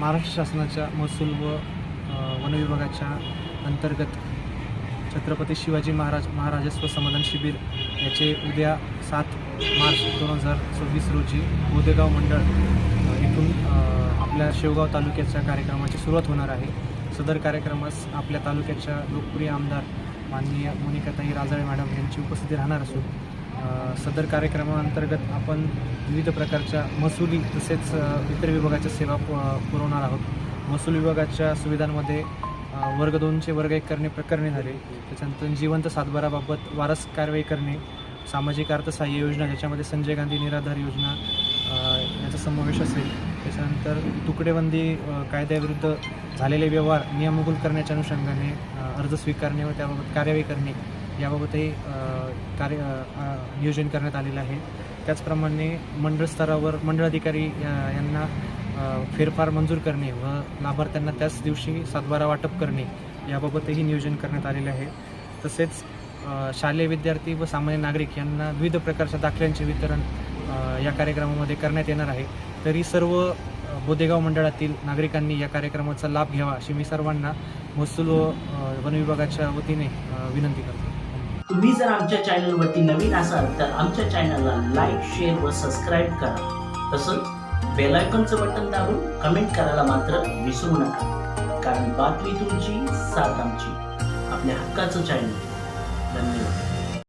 महाराष्ट्र शासनाच्या महसूल व वन विभागाच्या अंतर्गत छत्रपती शिवाजी महाराजस्व समाधान शिबिर याचे उद्या 7 मार्च 2026 रोजी बोदेगाव मंडळ इथून आपल्या शेवगाव तालुक्याच्या कार्यक्रमाची सुरुवात होणार आहे। सदर कार्यक्रमास आपल्या तालुक्याच्या लोकप्रिय आमदार माननीय मोनिकाताई राजाळे मॅडम यांची उपस्थिती राहणार असून सदर कार्यक्रमाअंतर्गत आपण विविध प्रकारच्या महसुली तसेच इतर विभागाच्या सेवा पुरवणार आहोत। महसूल विभागाच्या सुविधांमध्ये वर्ग 2चे वर्ग 1 करणे प्रकरणे झाले, त्याच्यानंतर जिवंत सातबाराबाबत वारस कारवाई करणे, सामाजिक अर्थसहाय्य योजना ज्याच्यामध्ये संजय गांधी निराधार योजना याचा समावेश असेल, त्याच्यानंतर तुकडेबंदी कायद्याविरुद्ध झालेले व्यवहार नियमबद्ध करण्याच्या अनुषंगाने अर्ज स्वीकारणे व त्याबाबत कार्यवाही करणे याबाबतही नियोजन करण्यात आलेलं आहे। त्याचप्रमाणे मंडळ स्तरावर मंडळाधिकारी यांना फेरफार मंजूर करणे व लाभार्थ्यांना त्याच दिवशी सातबारा वाटप करणे याबाबतही नियोजन करण्यात आलेले आहे। तसेच शालेय विद्यार्थी व सामान्य नागरिक यांना विविध प्रकारच्या दाखल्यांचे वितरण या कार्यक्रमामध्ये करण्यात येणार आहे। तरी सर्व बोदेगाव मंडळातील नागरिकांनी या कार्यक्रमाचा लाभ घ्यावा अशी मी सर्वांना महसूल व वन विभागाच्या वतीने विनंती करतो। तुम्ही जर आमच्या चॅनलवरती नवीन असाल तर आमच्या चॅनलला लाईक, शेअर व सबस्क्राईब करा। तसंच बेल आयकॉनचं बटन दाबून कमेंट करायला मात्र विसरू नका, कारण बातमी तुमची साथ आमची, आपल्या हक्काचं चॅनल। धन्यवाद।